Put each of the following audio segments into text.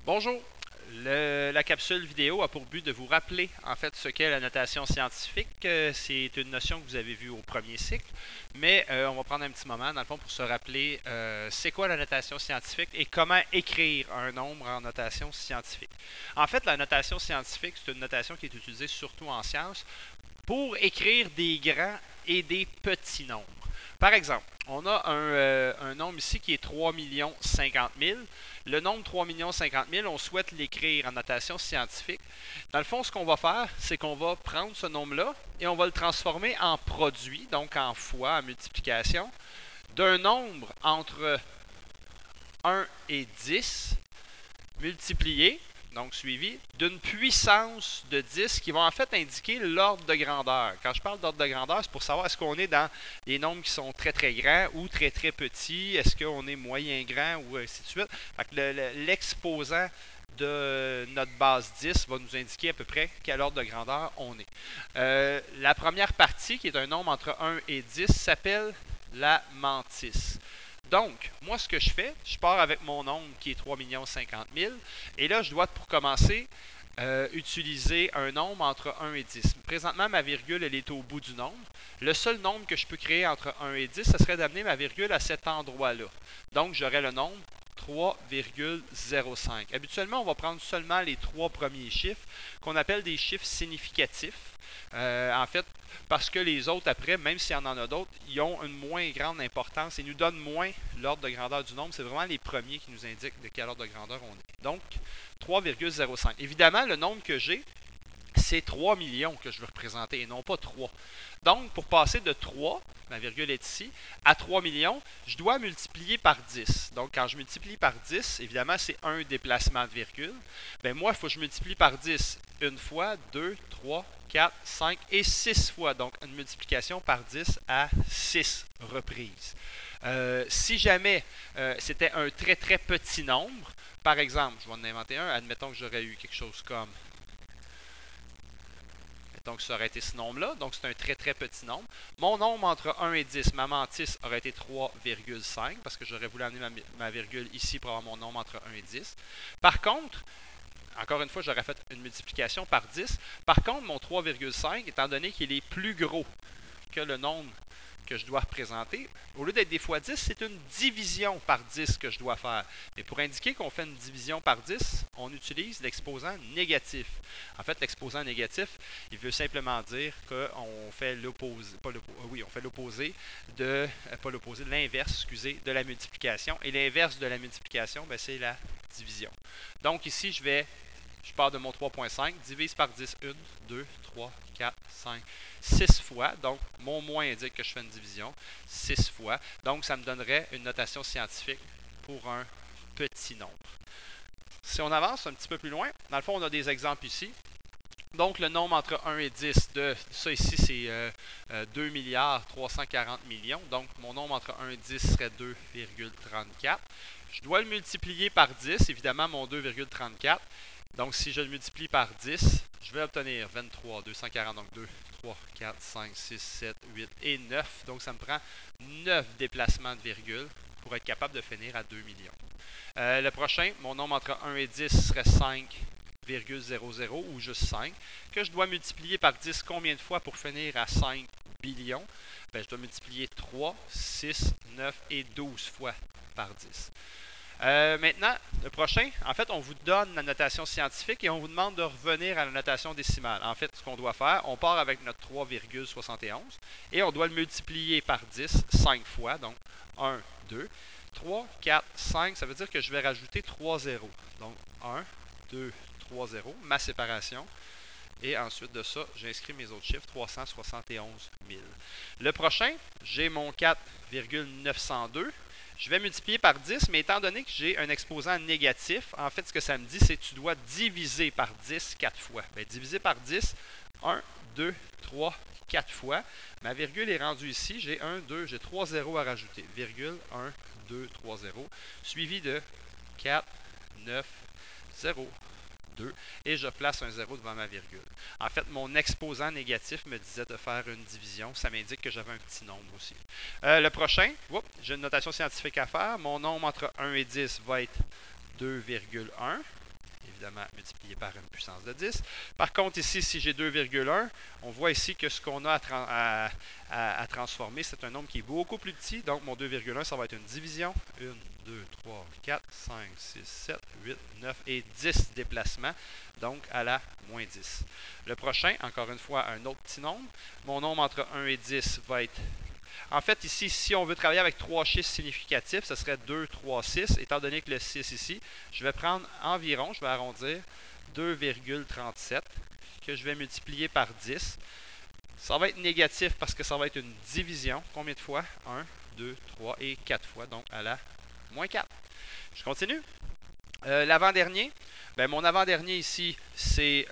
Bonjour. La capsule vidéo a pour but de vous rappeler en fait ce qu'est la notation scientifique. C'est une notion que vous avez vue au premier cycle, mais on va prendre un petit moment dans le fond pour se rappeler c'est quoi la notation scientifique et comment écrire un nombre en notation scientifique. En fait, la notation scientifique, c'est une notation qui est utilisée surtout en sciences pour écrire des grands et des petits nombres. Par exemple, on a un nombre ici qui est 3 050 000. Le nombre 3 50 000, on souhaite l'écrire en notation scientifique. Dans le fond, ce qu'on va faire, c'est qu'on va prendre ce nombre-là et on va le transformer en produit, donc en fois, en multiplication, d'un nombre entre 1 et 10 multiplié, donc suivi, d'une puissance de 10 qui va en fait indiquer l'ordre de grandeur. Quand je parle d'ordre de grandeur, c'est pour savoir est-ce qu'on est dans des nombres qui sont très très grands ou très très petits, est-ce qu'on est moyen grand ou ainsi de suite. L'exposant de notre base 10 va nous indiquer à peu près quel ordre de grandeur on est. La première partie, qui est un nombre entre 1 et 10, s'appelle la mantis. Donc, moi, ce que je fais, je pars avec mon nombre qui est 3 50 000. Et là, je dois, pour commencer, utiliser un nombre entre 1 et 10. Présentement, ma virgule, elle est au bout du nombre. Le seul nombre que je peux créer entre 1 et 10, ce serait d'amener ma virgule à cet endroit-là. Donc, j'aurais le nombre 3,05. Habituellement, on va prendre seulement les trois premiers chiffres, qu'on appelle des chiffres significatifs. En fait, parce que les autres, après, même s'il y en a d'autres, ils ont une moins grande importance et nous donnent moins l'ordre de grandeur du nombre. C'est vraiment les premiers qui nous indiquent de quel ordre de grandeur on est. Donc, 3,05. Évidemment, le nombre que j'ai, c'est 3 millions que je veux représenter et non pas 3. Donc, pour passer de 3, ma virgule est ici, à 3 millions, je dois multiplier par 10. Donc, quand je multiplie par 10, évidemment, c'est un déplacement de virgule. Bien, moi, il faut que je multiplie par 10 une fois, 2, 3, 4, 5 et 6 fois. Donc, une multiplication par 10 à 6 reprises. Si jamais c'était un très très petit nombre, par exemple, je vais en inventer un, admettons que j'aurais eu quelque chose comme... Donc, ça aurait été ce nombre-là. Donc, c'est un très, très petit nombre. Mon nombre entre 1 et 10, ma mantis aurait été 3,5 parce que j'aurais voulu amener ma virgule ici pour avoir mon nombre entre 1 et 10. Par contre, encore une fois, j'aurais fait une multiplication par 10. Par contre, mon 3,5, étant donné qu'il est plus gros que le nombre que je dois représenter, au lieu d'être des fois 10, c'est une division par 10 que je dois faire. Mais pour indiquer qu'on fait une division par 10, on utilise l'exposant négatif. En fait, l'exposant négatif, il veut simplement dire qu'on fait l'opposé, on fait l'opposé de, pas l'opposé, l'inverse, excusez, de la multiplication. Et l'inverse de la multiplication, ben, c'est la division. Donc ici, je pars de mon 3,5, divise par 10, 1, 2, 3, 4, 5, 6 fois. Donc, mon moins indique que je fais une division, 6 fois. Donc, ça me donnerait une notation scientifique pour un petit nombre. Si on avance un petit peu plus loin, dans le fond, on a des exemples ici. Donc, le nombre entre 1 et 10, ça ici, c'est 2 milliards 340 millions. Donc, mon nombre entre 1 et 10 serait 2,34. Je dois le multiplier par 10, évidemment, mon 2,34. Donc, si je le multiplie par 10, je vais obtenir 23, 240, donc 2, 3, 4, 5, 6, 7, 8 et 9. Donc, ça me prend 9 déplacements de virgule pour être capable de finir à 2 millions. Le prochain, mon nombre entre 1 et 10 serait 5,00 ou juste 5, que je dois multiplier par 10 combien de fois pour finir à 5 billions? Bien, je dois multiplier 3, 6, 9 et 12 fois par 10. Maintenant, le prochain, en fait, on vous donne la notation scientifique et on vous demande de revenir à la notation décimale. En fait, ce qu'on doit faire, on part avec notre 3,71 et on doit le multiplier par 10 5 fois. Donc, 1, 2, 3, 4, 5. Ça veut dire que je vais rajouter 3 zéros. Donc, 1, 2, 3 zéros, ma séparation. Et ensuite de ça, j'inscris mes autres chiffres, 371 000. Le prochain, j'ai mon 4,902. Je vais multiplier par 10, mais étant donné que j'ai un exposant négatif, en fait, ce que ça me dit, c'est que tu dois diviser par 10 4 fois. Bien, diviser par 10, 1, 2, 3, 4 fois. Ma virgule est rendue ici. J'ai 1, 2, j'ai 3 zéros à rajouter. Virgule, 1, 2, 3 zéros. Suivi de 4, 9, 0. 2, et je place un 0 devant ma virgule. En fait, mon exposant négatif me disait de faire une division. Ça m'indique que j'avais un petit nombre aussi. Le prochain, j'ai une notation scientifique à faire. Mon nombre entre 1 et 10 va être 2,1. évidemment multiplié par une puissance de 10. Par contre, ici, si j'ai 2,1, on voit ici que ce qu'on a à transformer, c'est un nombre qui est beaucoup plus petit. Donc, mon 2,1, ça va être une division. 1, 2, 3, 4, 5, 6, 7, 8, 9 et 10 déplacements. Donc, à la moins 10. Le prochain, encore une fois, un autre petit nombre. Mon nombre entre 1 et 10 va être... En fait, ici, si on veut travailler avec 3 chiffres significatifs, ce serait 2, 3, 6. Étant donné que le 6 ici, je vais prendre environ, je vais arrondir, 2,37 que je vais multiplier par 10. Ça va être négatif parce que ça va être une division. Combien de fois? 1, 2, 3 et 4 fois, donc à la moins 4. Je continue. L'avant-dernier, mon avant-dernier ici, c'est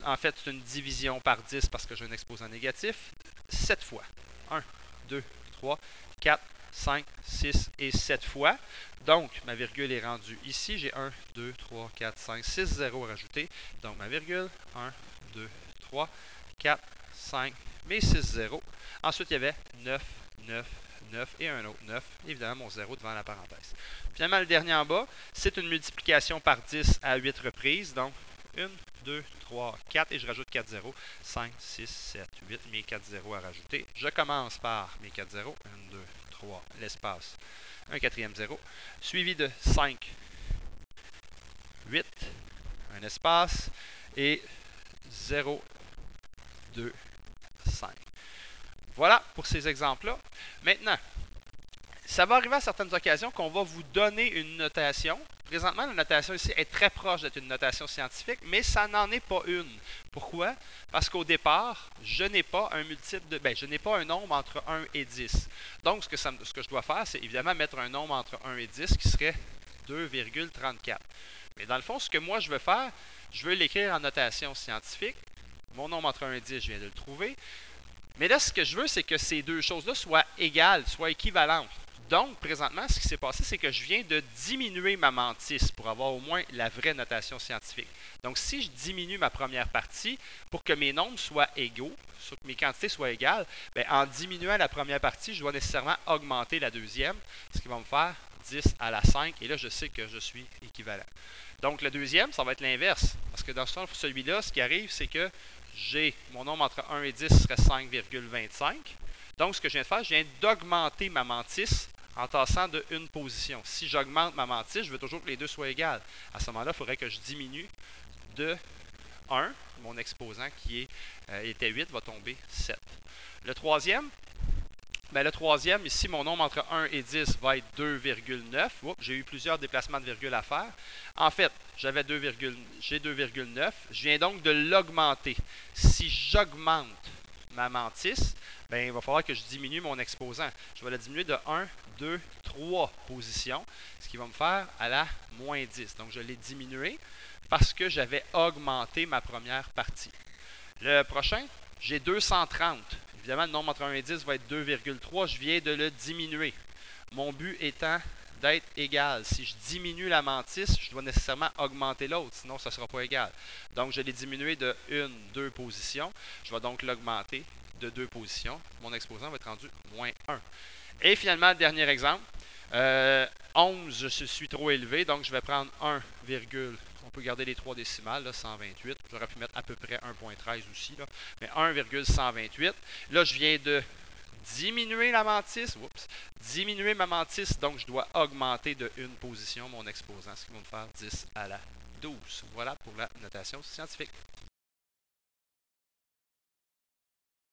en fait une division par 10 parce que j'ai un exposant négatif. 7 fois. 1, 2, 3, 4, 5, 6 et 7 fois. Donc, ma virgule est rendue ici. J'ai 1, 2, 3, 4, 5, 6 zéros à rajouter. Donc, ma virgule, 1, 2, 3, 4, 5, mes 6 zéros. Ensuite, il y avait 9, 9, 9 et un autre 9. Évidemment, mon 0 devant la parenthèse. Finalement, le dernier en bas, c'est une multiplication par 10 à 8 reprises. Donc, 1, 2, 3, 4 et je rajoute 4 zéros. 5, 6, 7, 8, mes 4 zéros à rajouter. Je commence par mes 4 zéros. 1, 2, 3, l'espace. Un quatrième 0. Suivi de 5, 8, un espace et 0, 2, 5. Voilà pour ces exemples-là. Maintenant, ça va arriver à certaines occasions qu'on va vous donner une notation. Présentement, la notation ici est très proche d'être une notation scientifique, mais ça n'en est pas une. Pourquoi? Parce qu'au départ, je n'ai pas un multiple de... je n'ai pas un nombre entre 1 et 10. Donc, ce que je dois faire, c'est évidemment mettre un nombre entre 1 et 10 qui serait 2,34. Mais dans le fond, ce que moi je veux faire, je veux l'écrire en notation scientifique. Mon nombre entre 1 et 10, je viens de le trouver. Mais là, ce que je veux, c'est que ces deux choses-là soient égales, soient équivalentes. Donc, présentement, ce qui s'est passé, c'est que je viens de diminuer ma mantis pour avoir au moins la vraie notation scientifique. Donc, si je diminue ma première partie pour que mes nombres soient égaux, pour que mes quantités soient égales, en diminuant la première partie, je dois nécessairement augmenter la deuxième, ce qui va me faire 10 à la 5. Et là, je sais que je suis équivalent. Donc, le deuxième, ça va être l'inverse. Parce que dans celui-là, ce qui arrive, c'est que j'ai mon nombre entre 1 et 10 serait 5,25. Donc, ce que je viens de faire, je viens d'augmenter ma mantis en tassant de une position. Si j'augmente ma mantis, je veux toujours que les deux soient égales. À ce moment-là, il faudrait que je diminue de 1. Mon exposant qui était 8 va tomber 7. Le troisième, ici, mon nombre entre 1 et 10 va être 2,9. J'ai eu plusieurs déplacements de virgule à faire. En fait, j'ai 2,9. Je viens donc de l'augmenter. Si j'augmente ma mantis, il va falloir que je diminue mon exposant. Je vais la diminuer de 1, 2, 3 positions, ce qui va me faire à la moins 10. Donc, je l'ai diminué parce que j'avais augmenté ma première partie. Le prochain, j'ai 230. Évidemment, le nombre entre 1 et 10 va être 2,3. Je viens de le diminuer. Mon but étant d'être égal. Si je diminue la mantis, je dois nécessairement augmenter l'autre, sinon ça ne sera pas égal. Donc, je l'ai diminué de 1, 2 positions. Je vais donc l'augmenter de 2 positions. Mon exposant va être rendu moins 1. Et finalement, le dernier exemple. 11, je suis trop élevé, donc je vais prendre 1, on peut garder les 3 décimales, là, 128. J'aurais pu mettre à peu près 1,13 aussi, là, mais 1,128. Là, je viens de diminuer la mantis. Diminuer ma mantis, donc je dois augmenter de une position mon exposant, ce qui va me faire 10 à la 12. Voilà pour la notation scientifique.